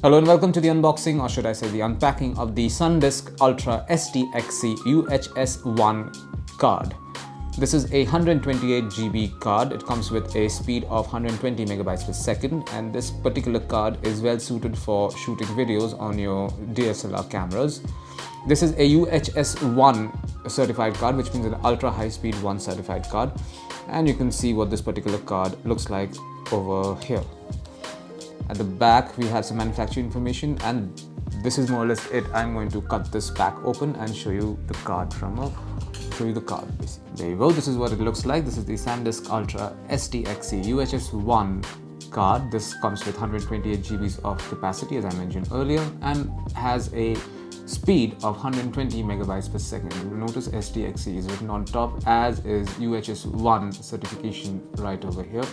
Hello and welcome to the unboxing, or should I say the unpacking, of the SanDisk Ultra SDXC UHS-I card. This is a 128 GB card. It comes with a speed of 120 megabytes per second, and this particular card is well suited for shooting videos on your DSLR cameras. This is a UHS-I certified card, which means an ultra high speed 1 certified card, and you can see what this particular card looks like over here. At the back we have some manufacturing information, and this is more or less it. I'm going to cut this pack open and show you the card basically. There you go. This is what it looks like. This is the SanDisk Ultra SDXC UHS-I card. This comes with 128 GB of capacity, as I mentioned earlier, and has a speed of 120 megabytes per second. You'll notice SDXC is written on top, as is UHS-I certification right over here.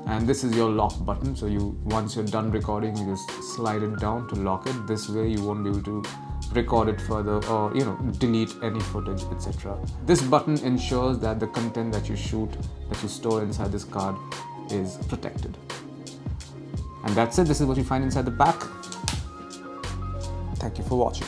And this is your lock button, so once you're done recording, you just slide it down to lock it. This way you won't be able to record it further, or delete any footage, etc. This button ensures that the content that you shoot, that you store inside this card, is protected. And that's it. This is what you find inside the back. Thank you for watching.